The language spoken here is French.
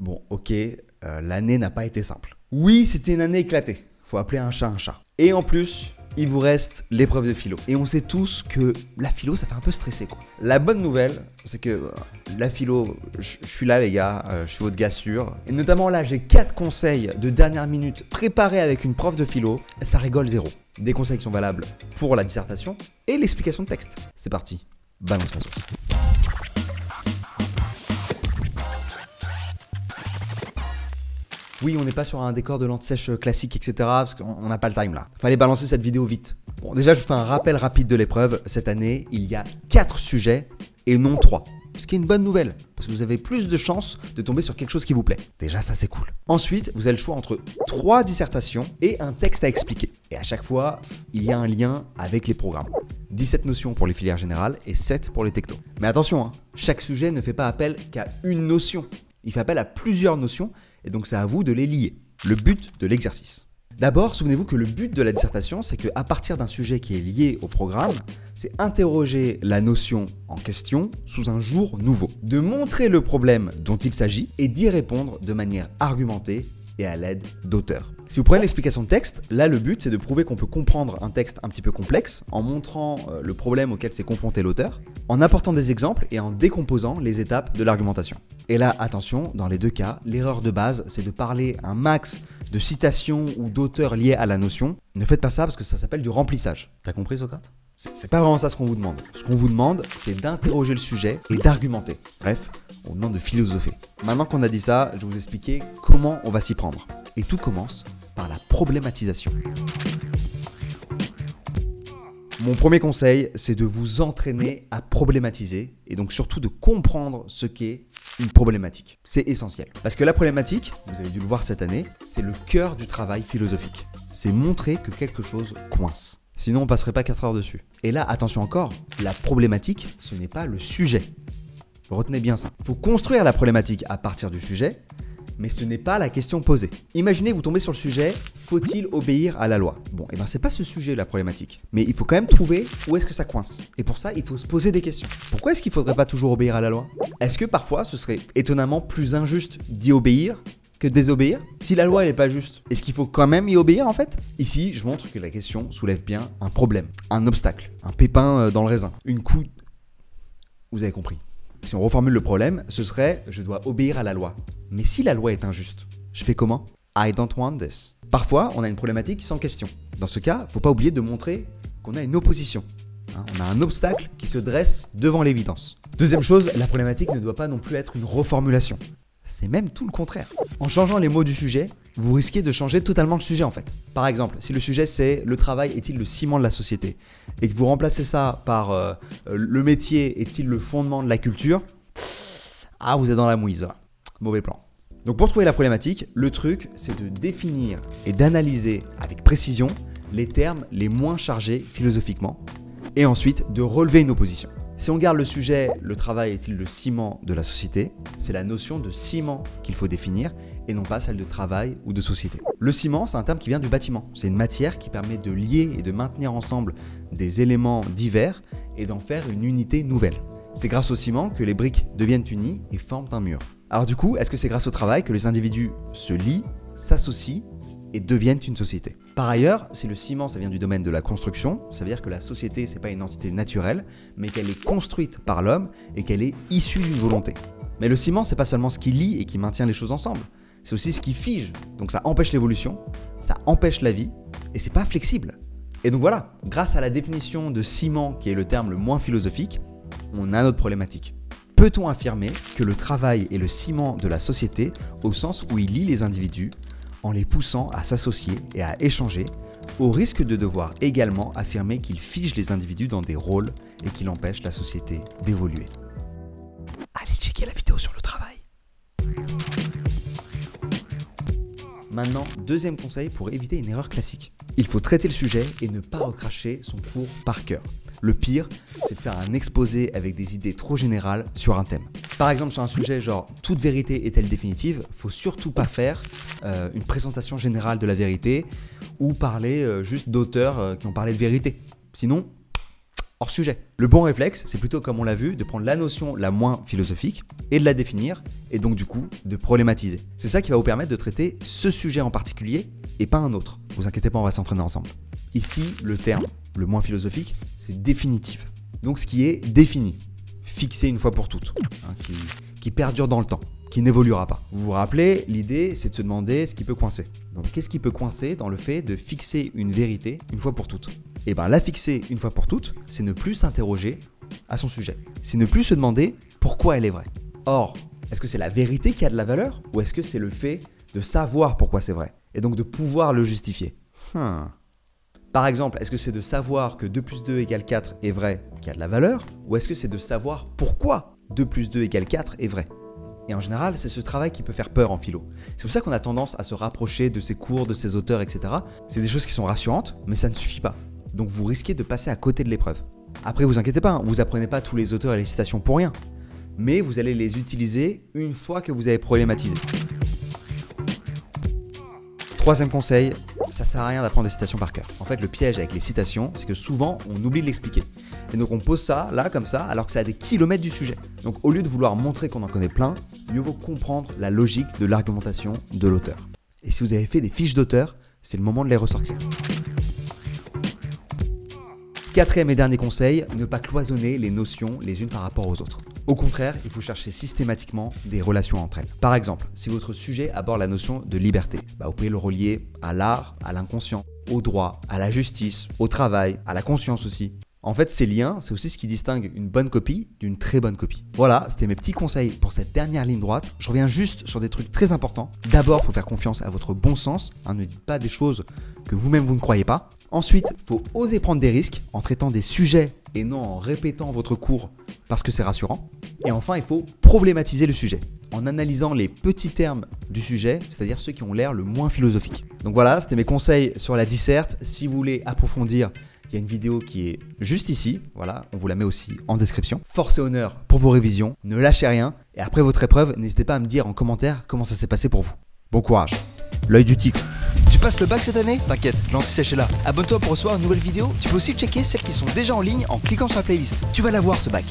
Bon, ok, l'année n'a pas été simple. Oui, c'était une année éclatée. Faut appeler un chat un chat. Et en plus, il vous reste l'épreuve de philo. Et on sait tous que la philo, ça fait un peu stresser, quoi. La bonne nouvelle, c'est que la philo, je suis là, les gars, je suis votre gars sûr. Et notamment là, j'ai 4 conseils de dernière minute préparés avec une prof de philo. Ça rigole zéro. Des conseils qui sont valables pour la dissertation et l'explication de texte. C'est parti, balance la sauce. Oui, on n'est pas sur un décor de lente-sèche classique, etc. parce qu'on n'a pas le time là. Fallait balancer cette vidéo vite. Bon, déjà, je vous fais un rappel rapide de l'épreuve. Cette année, il y a 4 sujets et non 3. Ce qui est une bonne nouvelle, parce que vous avez plus de chances de tomber sur quelque chose qui vous plaît. Déjà, ça c'est cool. Ensuite, vous avez le choix entre 3 dissertations et un texte à expliquer. Et à chaque fois, il y a un lien avec les programmes. 17 notions pour les filières générales et 7 pour les technos. Mais attention, hein, chaque sujet ne fait pas appel qu'à une notion. Il fait appel à plusieurs notions et donc c'est à vous de les lier. Le but de l'exercice. D'abord, souvenez-vous que le but de la dissertation, c'est qu'à partir d'un sujet qui est lié au programme, c'est interroger la notion en question sous un jour nouveau, de montrer le problème dont il s'agit et d'y répondre de manière argumentée et à l'aide d'auteurs. Si vous prenez l'explication de texte, là le but c'est de prouver qu'on peut comprendre un texte un petit peu complexe en montrant le problème auquel s'est confronté l'auteur, en apportant des exemples et en décomposant les étapes de l'argumentation. Et là, attention, dans les deux cas, l'erreur de base c'est de parler un max de citations ou d'auteurs liés à la notion. Ne faites pas ça parce que ça s'appelle du remplissage. T'as compris, Socrate ? C'est pas vraiment ça ce qu'on vous demande. Ce qu'on vous demande, c'est d'interroger le sujet et d'argumenter. Bref, on vous demande de philosopher. Maintenant qu'on a dit ça, je vais vous expliquer comment on va s'y prendre. Et tout commence par la problématisation. Mon premier conseil, c'est de vous entraîner à problématiser et donc surtout de comprendre ce qu'est une problématique. C'est essentiel. Parce que la problématique, vous avez dû le voir cette année, c'est le cœur du travail philosophique. C'est montrer que quelque chose coince. Sinon, on passerait pas 4 heures dessus. Et là, attention encore, la problématique, ce n'est pas le sujet. Retenez bien ça. Il faut construire la problématique à partir du sujet, mais ce n'est pas la question posée. Imaginez, vous tombez sur le sujet, faut-il obéir à la loi? Bon, et ben c'est pas ce sujet la problématique. Mais il faut quand même trouver où est-ce que ça coince. Et pour ça, il faut se poser des questions. Pourquoi est-ce qu'il faudrait pas toujours obéir à la loi? Est-ce que parfois, ce serait étonnamment plus injuste d'y obéir que de désobéir? Si la loi elle est pas juste, est-ce qu'il faut quand même y obéir en fait? Ici, je montre que la question soulève bien un problème, un obstacle, un pépin dans le raisin, une coupe. Vous avez compris. Si on reformule le problème, ce serait je dois obéir à la loi. Mais si la loi est injuste, je fais comment? I don't want this. Parfois, on a une problématique sans question. Dans ce cas, faut pas oublier de montrer qu'on a une opposition. On a un obstacle qui se dresse devant l'évidence. Deuxième chose, la problématique ne doit pas non plus être une reformulation. C'est même tout le contraire. En changeant les mots du sujet, vous risquez de changer totalement le sujet en fait. Par exemple, si le sujet c'est le travail est-il le ciment de la société et que vous remplacez ça par le métier est-il le fondement de la culture, ah vous êtes dans la mouise, mauvais plan. Donc pour trouver la problématique, le truc c'est de définir et d'analyser avec précision les termes les moins chargés philosophiquement et ensuite de relever une opposition. Si on garde le sujet, le travail est-il le ciment de la société, c'est la notion de ciment qu'il faut définir et non pas celle de travail ou de société. Le ciment, c'est un terme qui vient du bâtiment. C'est une matière qui permet de lier et de maintenir ensemble des éléments divers et d'en faire une unité nouvelle. C'est grâce au ciment que les briques deviennent unies et forment un mur. Alors du coup, est-ce que c'est grâce au travail que les individus se lient, s'associent et deviennent une société? Par ailleurs, si le ciment ça vient du domaine de la construction, ça veut dire que la société c'est pas une entité naturelle, mais qu'elle est construite par l'homme et qu'elle est issue d'une volonté. Mais le ciment c'est pas seulement ce qui lie et qui maintient les choses ensemble, c'est aussi ce qui fige. Donc ça empêche l'évolution, ça empêche la vie et c'est pas flexible. Et donc voilà, grâce à la définition de ciment qui est le terme le moins philosophique, on a notre problématique. Peut-on affirmer que le travail est le ciment de la société au sens où il lie les individus en les poussant à s'associer et à échanger, au risque de devoir également affirmer qu'il fige les individus dans des rôles et qu'il empêche la société d'évoluer? Allez checker la vidéo sur le travail. Maintenant, deuxième conseil pour éviter une erreur classique. Il faut traiter le sujet et ne pas recracher son cours par cœur. Le pire, c'est de faire un exposé avec des idées trop générales sur un thème. Par exemple, sur un sujet genre « Toute vérité est-elle définitive ?», faut surtout pas faire une présentation générale de la vérité ou parler juste d'auteurs qui ont parlé de vérité. Sinon, hors sujet. Le bon réflexe, c'est plutôt, comme on l'a vu, de prendre la notion la moins philosophique et de la définir, et donc du coup, de problématiser. C'est ça qui va vous permettre de traiter ce sujet en particulier et pas un autre. Vous inquiétez pas, on va s'entraîner ensemble. Ici, le terme, le moins philosophique, c'est définitif. Donc ce qui est défini, fixé une fois pour toutes, hein, qui perdure dans le temps, qui n'évoluera pas. Vous vous rappelez, l'idée, c'est de se demander ce qui peut coincer. Donc qu'est-ce qui peut coincer dans le fait de fixer une vérité une fois pour toutes? Et bien la fixer une fois pour toutes, c'est ne plus s'interroger à son sujet. C'est ne plus se demander pourquoi elle est vraie. Or, est-ce que c'est la vérité qui a de la valeur ou est-ce que c'est le fait de savoir pourquoi c'est vrai et donc de pouvoir le justifier? Par exemple, est-ce que c'est de savoir que 2 plus 2 égale 4 est vrai qui a de la valeur ou est-ce que c'est de savoir pourquoi 2 plus 2 égale 4 est vrai? Et en général, c'est ce travail qui peut faire peur en philo. C'est pour ça qu'on a tendance à se rapprocher de ces cours, de ces auteurs, etc. C'est des choses qui sont rassurantes, mais ça ne suffit pas. Donc vous risquez de passer à côté de l'épreuve. Après, vous inquiétez pas, vous apprenez pas tous les auteurs et les citations pour rien. Mais vous allez les utiliser une fois que vous avez problématisé. Troisième conseil, ça sert à rien d'apprendre des citations par cœur. En fait, le piège avec les citations, c'est que souvent, on oublie de l'expliquer. Et donc on pose ça, là, comme ça, alors que c'est à des kilomètres du sujet. Donc au lieu de vouloir montrer qu'on en connaît plein, mieux vaut comprendre la logique de l'argumentation de l'auteur. Et si vous avez fait des fiches d'auteur, c'est le moment de les ressortir. Quatrième et dernier conseil, ne pas cloisonner les notions les unes par rapport aux autres. Au contraire, il faut chercher systématiquement des relations entre elles. Par exemple, si votre sujet aborde la notion de liberté, vous pouvez le relier à l'art, à l'inconscient, au droit, à la justice, au travail, à la conscience aussi. En fait, ces liens, c'est aussi ce qui distingue une bonne copie d'une très bonne copie. Voilà, c'était mes petits conseils pour cette dernière ligne droite. Je reviens juste sur des trucs très importants. D'abord, il faut faire confiance à votre bon sens. Ne dites pas des choses que vous-même vous ne croyez pas. Ensuite, il faut oser prendre des risques en traitant des sujets et non en répétant votre cours parce que c'est rassurant. Et enfin, il faut problématiser le sujet en analysant les petits termes du sujet, c'est-à-dire ceux qui ont l'air le moins philosophiques. Donc voilà, c'était mes conseils sur la disserte. Si vous voulez approfondir, il y a une vidéo qui est juste ici, voilà, on vous la met aussi en description. Force et honneur pour vos révisions, ne lâchez rien. Et après votre épreuve, n'hésitez pas à me dire en commentaire comment ça s'est passé pour vous. Bon courage, l'œil du tigre. Tu passes le bac cette année? T'inquiète, l'anti-sèche est là. Abonne-toi pour recevoir une nouvelle vidéo. Tu peux aussi checker celles qui sont déjà en ligne en cliquant sur la playlist. Tu vas l'avoir ce bac.